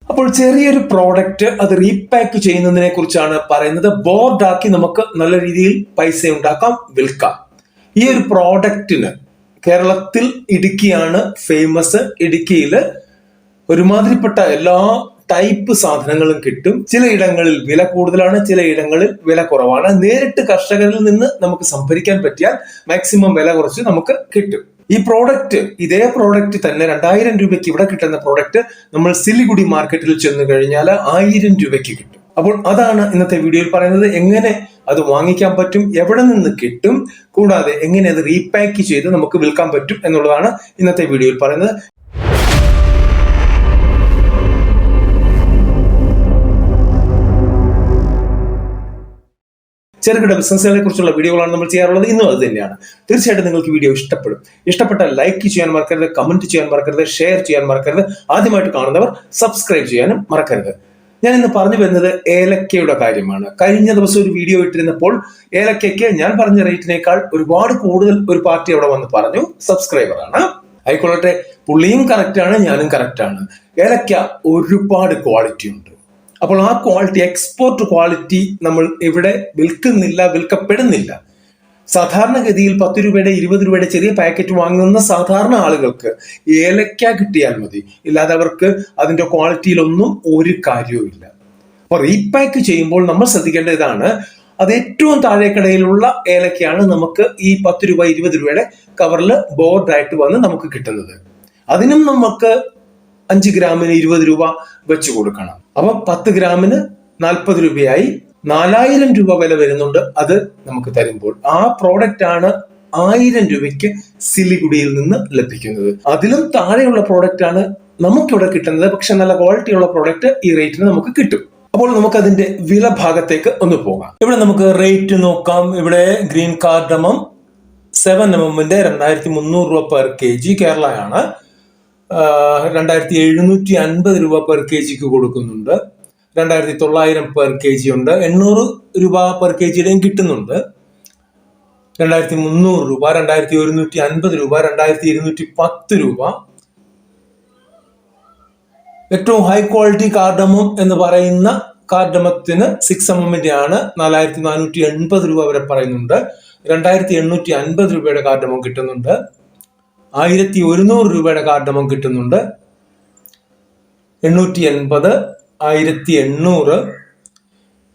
അപ്പോൾ ചെറിയൊരു പ്രോഡക്റ്റ് അത് റീപാക്ക് ചെയ്യുന്നതിനെ കുറിച്ചാണ് പറയുന്നത്. ബോർഡാക്കി നമുക്ക് നല്ല രീതിയിൽ പൈസ ഉണ്ടാക്കാം, വിൽക്കാം. ഈ ഒരു പ്രോഡക്റ്റിന് കേരളത്തിൽ ഇടുക്കിയാണ് ഫേമസ്. ഇടുക്കിയില് ഒരുമാതിരിപ്പെട്ട എല്ലാ ടൈപ്പ് സാധനങ്ങളും കിട്ടും. ചിലയിടങ്ങളിൽ വില കൂടുതലാണ്, ചിലയിടങ്ങളിൽ വില കുറവാണ്. നേരിട്ട് കർഷകരിൽ നിന്ന് നമുക്ക് സംഭരിക്കാൻ പറ്റിയാൽ മാക്സിമം വില കുറച്ച് നമുക്ക് കിട്ടും. ഈ പ്രോഡക്റ്റ്, ഇതേ പ്രോഡക്റ്റ് തന്നെ 2000 രൂപയ്ക്ക് ഇവിടെ കിട്ടുന്ന പ്രോഡക്റ്റ് നമ്മൾ സിലിഗുഡി മാർക്കറ്റിൽ ചെന്ന് കഴിഞ്ഞാൽ 1000 രൂപയ്ക്ക് കിട്ടും. അപ്പോൾ അതാണ് ഇന്നത്തെ വീഡിയോയിൽ പറയുന്നത്. എങ്ങനെ അത് വാങ്ങിക്കാൻ പറ്റും, എവിടെ നിന്ന് കിട്ടും, കൂടാതെ എങ്ങനെ അത് റീപാക്ക് ചെയ്ത് നമുക്ക് വിൽക്കാൻ പറ്റും എന്നുള്ളതാണ് ഇന്നത്തെ വീഡിയോയിൽ പറയുന്നത്. ചെറുകിട ബിസിനസ്സുകളെ കുറിച്ചുള്ള വീഡിയോകളാണ് നമ്മൾ ചെയ്യാറുള്ളത്. ഇന്നും അത് തന്നെയാണ്. തീർച്ചയായിട്ടും നിങ്ങൾക്ക് വീഡിയോ ഇഷ്ടപ്പെടും. ഇഷ്ടപ്പെട്ടാൽ ലൈക്ക് ചെയ്യാൻ മറക്കരുത്, കമന്റ് ചെയ്യാൻ മറക്കരുത്, ഷെയർ ചെയ്യാൻ മറക്കരുത്. ആദ്യമായിട്ട് കാണുന്നവർ സബ്സ്ക്രൈബ് ചെയ്യാനും മറക്കരുത്. ഞാൻ ഇന്ന് പറഞ്ഞു വരുന്നത് ഏലക്കയുടെ കാര്യമാണ്. കഴിഞ്ഞ ദിവസം ഒരു വീഡിയോ ഇട്ടിരുന്നപ്പോൾ ഏലക്കയ്ക്ക് ഞാൻ പറഞ്ഞ റേറ്റിനേക്കാൾ ഒരുപാട് കൂടുതൽ ഒരു പാർട്ടി അവിടെ വന്ന് പറഞ്ഞു. സബ്സ്ക്രൈബറാണ്, ആയിക്കൊള്ളട്ടെ. പുള്ളിയും കറക്റ്റ് ആണ്, ഞാനും കറക്റ്റ് ആണ്. ഏലക്ക ഒരുപാട് ക്വാളിറ്റി ഉണ്ട്. അപ്പോൾ ആ ക്വാളിറ്റി, എക്സ്പോർട്ട് ക്വാളിറ്റി നമ്മൾ ഇവിടെ വിൽക്കുന്നില്ല, വിൽക്കപ്പെടുന്നില്ല. സാധാരണഗതിയിൽ 10 രൂപയുടെ 20 രൂപയുടെ ചെറിയ പാക്കറ്റ് വാങ്ങുന്ന സാധാരണ ആളുകൾക്ക് ഏലക്ക കിട്ടിയാൽ മതി. ഇല്ലാതെ അവർക്ക് അതിന്റെ ക്വാളിറ്റിയിലൊന്നും ഒരു കാര്യവുമില്ല. അപ്പൊ റീപാക്ക് ചെയ്യുമ്പോൾ നമ്മൾ ശ്രദ്ധിക്കേണ്ട ഇതാണ്, അത് ഏറ്റവും താഴേക്കടയിലുള്ള ഏലക്കയാണ് നമുക്ക് ഈ 10 രൂപ 20 രൂപയുടെ കവറിൽ ബോർഡായിട്ട് വന്ന് നമുക്ക് കിട്ടുന്നത്. അതിനും നമുക്ക് 5 ഗ്രാമിന് 20 രൂപ വെച്ച് കൊടുക്കണം. അപ്പൊ 10 ഗ്രാമിന് 40 രൂപയായി 4000 രൂപ വില വരുന്നുണ്ട്. അത് നമുക്ക് തരുമ്പോൾ ആ പ്രോഡക്റ്റ് ആണ് 1000 രൂപയ്ക്ക് സിലിഗുഡിയിൽ നിന്ന് ലഭിക്കുന്നത്. അതിലും താഴെയുള്ള പ്രോഡക്റ്റ് ആണ് നമുക്കിവിടെ കിട്ടുന്നത്. പക്ഷെ നല്ല ക്വാളിറ്റിയുള്ള പ്രോഡക്റ്റ് ഈ റേറ്റിന് നമുക്ക് കിട്ടും. അപ്പോൾ നമുക്ക് അതിന്റെ വില ഭാഗത്തേക്ക് ഒന്ന് പോകാം. ഇവിടെ നമുക്ക് റേറ്റ് നോക്കാം. ഇവിടെ ഗ്രീൻ കാർഡമം 7mm 2300 രൂപ പെർ kg കേരളയാണ്. 2750 രൂപ പെർ kgക്ക് കൊടുക്കുന്നുണ്ട്. 2900 പെർ kg ഉണ്ട്. 800 രൂപ പെർ kgയുടെയും കിട്ടുന്നുണ്ട്. 2300 രൂപ, 2150 രൂപ, 2210 രൂപ. ഏറ്റവും ഹൈ ക്വാളിറ്റി കാർഡമം എന്ന് പറയുന്ന കാർഡമത്തിന് 6mm ആണ്. 4480 രൂപ വരെ പറയുന്നുണ്ട്. 2850 രൂപയുടെ കാർഡമം കിട്ടുന്നുണ്ട്. 1100 രൂപയുടെ കാർഡമം കിട്ടുന്നുണ്ട്. 880, 1800,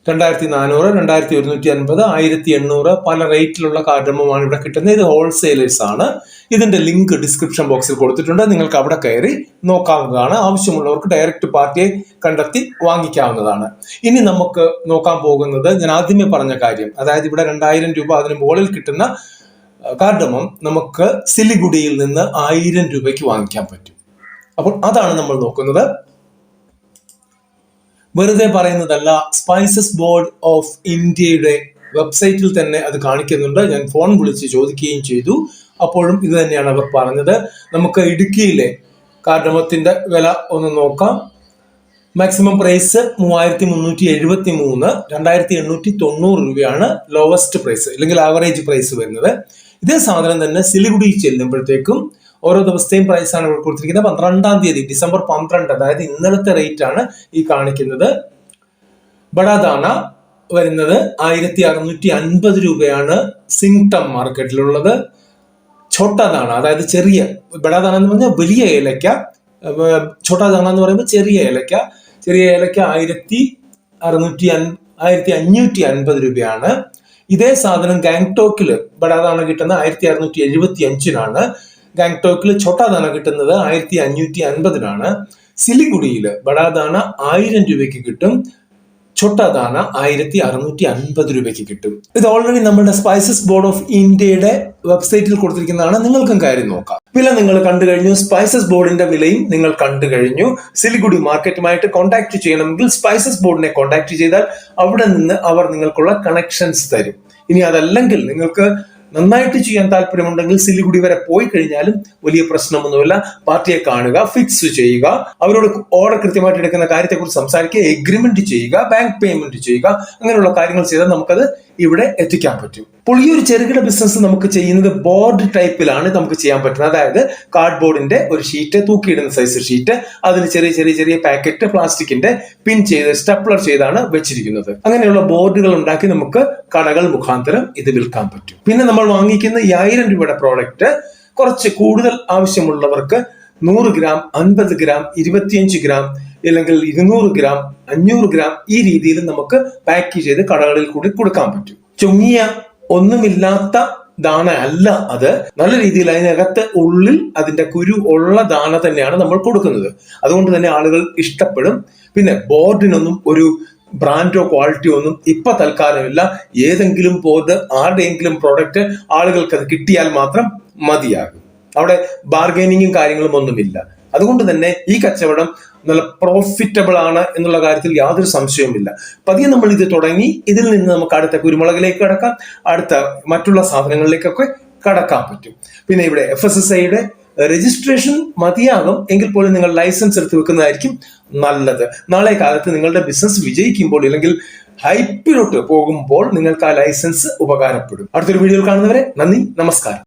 2400, 2150, 1800 പല റേറ്റിലുള്ള കാർഡമമാണ് ഇവിടെ കിട്ടുന്നത്. ഇത് ഹോൾസെയിലേഴ്സ് ആണ്. ഇതിന്റെ ലിങ്ക് ഡിസ്ക്രിപ്ഷൻ ബോക്സിൽ കൊടുത്തിട്ടുണ്ട്. നിങ്ങൾക്ക് അവിടെ കയറി നോക്കാവുന്നതാണ്. ആവശ്യമുള്ളവർക്ക് ഡയറക്റ്റ് പാർട്ടിയെ കണ്ടെത്തി വാങ്ങിക്കാവുന്നതാണ്. ഇനി നമുക്ക് നോക്കാൻ പോകുന്നത് ഞാൻ ആദ്യമേ പറഞ്ഞ കാര്യം, അതായത് ഇവിടെ 2000 രൂപ അതിന് മുകളിൽ കിട്ടുന്ന കാർഡമം നമുക്ക് സിലിഗുഡിയിൽ നിന്ന് 1000 രൂപയ്ക്ക് വാങ്ങിക്കാൻ പറ്റും. അപ്പോൾ അതാണ് നമ്മൾ നോക്കുന്നത്. വെറുതെ പറയുന്നതല്ല. സ്പൈസസ് ബോർഡ് ഓഫ് ഇന്ത്യയുടെ വെബ്സൈറ്റിൽ തന്നെ അത് കാണിക്കുന്നുണ്ട്. ഞാൻ ഫോൺ വിളിച്ച് ചോദിക്കുകയും ചെയ്തു. അപ്പോഴും ഇത് തന്നെയാണ് അവർ പറഞ്ഞത്. നമുക്ക് ഇടുക്കിയിലെ കാർഡമത്തിന്റെ വില ഒന്ന് നോക്കാം. മാക്സിമം പ്രൈസ് 3373, 2890 രൂപയാണ് ലോവസ്റ്റ് പ്രൈസ്, അല്ലെങ്കിൽ ആവറേജ് പ്രൈസ് വരുന്നത്. ഇതേ സാധനം തന്നെ സിലിഗുഡി ചെല്ലുമ്പോഴത്തേക്കും ഓരോ ദിവസത്തെയും പ്രൈസാണ് ഇവിടെ കൊടുത്തിരിക്കുന്നത്. 12-ാം തീയതി ഡിസംബർ 12, അതായത് ഇന്നലത്തെ റേറ്റ് ആണ് ഈ കാണിക്കുന്നത്. ബഡാദാന വരുന്നത് 1650 രൂപയാണ് സിംഗ്ടം മാർക്കറ്റിലുള്ളത്. ഛോട്ടാദാന, അതായത് ചെറിയ ബഡാദാന എന്ന് പറഞ്ഞാൽ വലിയ ഏലക്ക, ഛോട്ടാദാന എന്ന് പറയുമ്പോൾ ചെറിയ ഏലക്ക. ചെറിയ ഏലക്ക 1550 രൂപയാണ്. ഇതേ സാധനം ഗാങ്ടോക്കില് ബഡാദാന കിട്ടുന്ന 1675-നാണ്. ഗാങ്ടോക്കിൽ ഛോട്ടാദാന കിട്ടുന്നത് 1550-നാണ്. സിലിഗുഡിയിൽ ബഡാദാന 1000 രൂപയ്ക്ക് കിട്ടും. ഛോട്ടാദാന 1650 രൂപയ്ക്ക് കിട്ടും. ഇത് ഓൾറെഡി നമ്മുടെ സ്പൈസസ് ബോർഡ് ഓഫ് ഇന്ത്യയുടെ വെബ്സൈറ്റിൽ കൊടുത്തിരിക്കുന്നതാണ്. നിങ്ങൾക്കും കാര്യം നോക്കാം. വില നിങ്ങൾ കണ്ടു കഴിഞ്ഞു. സ്പൈസസ് ബോർഡിന്റെ വിലയും നിങ്ങൾ കണ്ടു കഴിഞ്ഞു. സിലിഗുഡി മാർക്കറ്റുമായിട്ട് കോൺടാക്ട് ചെയ്യണമെങ്കിൽ സ്പൈസസ് ബോർഡിനെ കോൺടാക്ട് ചെയ്താൽ അവിടെ നിന്ന് അവർ നിങ്ങൾക്കുള്ള കണക്ഷൻസ് തരും. ഇനി അതല്ലെങ്കിൽ നിങ്ങൾക്ക് നന്നായിട്ട് ചെയ്യാൻ താല്പര്യമുണ്ടെങ്കിൽ സിലിഗുഡി വരെ പോയി കഴിഞ്ഞാലും വലിയ പ്രശ്നമൊന്നുമില്ല. പാർട്ടിയെ കാണുക, ഫിക്സ് ചെയ്യുക, അവരോട് ഓർഡർ കൃത്യമായിട്ട് എടുക്കുന്ന കാര്യത്തെക്കുറിച്ച് സംസാരിക്കുക, എഗ്രിമെന്റ് ചെയ്യുക, ബാങ്ക് പേയ്മെന്റ് ചെയ്യുക, അങ്ങനെയുള്ള കാര്യങ്ങൾ ചെയ്താൽ നമുക്കത് ഇവിടെ എത്തിക്കാൻ പറ്റും. അപ്പോൾ ഈ ഒരു ചെറുകിട ബിസിനസ് നമുക്ക് ചെയ്യുന്നത് ബോർഡ് ടൈപ്പിലാണ് നമുക്ക് ചെയ്യാൻ പറ്റുന്നത്. അതായത് കാർഡ്ബോർഡിന്റെ ഒരു ഷീറ്റ്, തൂക്കിയിടുന്ന സൈസ് ഷീറ്റ്, അതിന് ചെറിയ ചെറിയ ചെറിയ പാക്കറ്റ് പ്ലാസ്റ്റിക്കിന്റെ പിൻ ചെയ്ത് സ്റ്റപ്ലർ ചെയ്താണ് വെച്ചിരിക്കുന്നത്. അങ്ങനെയുള്ള ബോർഡുകൾ ഉണ്ടാക്കി നമുക്ക് കടകൾ മുഖാന്തരം ഇത് വിൽക്കാൻ പറ്റും. പിന്നെ നമ്മൾ വാങ്ങിക്കുന്ന ഈ 1000 രൂപയുടെ പ്രോഡക്റ്റ് കുറച്ച് കൂടുതൽ ആവശ്യമുള്ളവർക്ക് 100 ഗ്രാം, 50 ഗ്രാം, 25 ഗ്രാം, അല്ലെങ്കിൽ 200 ഗ്രാം, 500 ഗ്രാം ഈ രീതിയിൽ നമുക്ക് പാക്ക് ചെയ്ത് കടകളിൽ കൂടി കൊടുക്കാൻ പറ്റും. ചുങ്ങിയ ഒന്നുമില്ലാത്ത ദാന അല്ല അത്. നല്ല രീതിയിൽ അതിനകത്ത് ഉള്ളിൽ അതിന്റെ കുരു ഉള്ള ദാന തന്നെയാണ് നമ്മൾ കൊടുക്കുന്നത്. അതുകൊണ്ട് തന്നെ ആളുകൾ ഇഷ്ടപ്പെടും. പിന്നെ ബോർഡിനൊന്നും ഒരു ബ്രാൻഡോ ക്വാളിറ്റിയോ ഒന്നും ഇപ്പൊ തൽക്കാലമില്ല. ഏതെങ്കിലും ബോർഡ്, ആരുടെയെങ്കിലും പ്രോഡക്റ്റ് ആളുകൾക്ക് അത് കിട്ടിയാൽ മാത്രം മതിയാകും. അവിടെ ബാർഗൈനിങ്ങും കാര്യങ്ങളും ഒന്നുമില്ല. അതുകൊണ്ട് തന്നെ ഈ കച്ചവടം നല്ല പ്രോഫിറ്റബിൾ ആണ് എന്നുള്ള കാര്യത്തിൽ യാതൊരു സംശയവുമില്ല. പതിയെ നമ്മൾ ഇത് തുടങ്ങി ഇതിൽ നിന്ന് നമുക്ക് അടുത്ത കുരുമുളകിലേക്ക് കടക്കാം, അടുത്ത മറ്റുള്ള സാധനങ്ങളിലേക്കൊക്കെ കടക്കാൻ പറ്റും. പിന്നെ ഇവിടെ FSSAIയുടെ രജിസ്ട്രേഷൻ മതിയാകും. എങ്കിൽ പോലും നിങ്ങൾ ലൈസൻസ് എടുത്ത് വെക്കുന്നതായിരിക്കും നല്ലത്. നാളെ കാലത്ത് നിങ്ങളുടെ ബിസിനസ് വിജയിക്കുമ്പോൾ അല്ലെങ്കിൽ ഹൈപ്പിലോട്ട് പോകുമ്പോൾ നിങ്ങൾക്ക് ആ ലൈസൻസ് ഉപകാരപ്പെടും. അടുത്തൊരു വീഡിയോയിൽ കാണുന്നവരെ നന്ദി, നമസ്കാരം.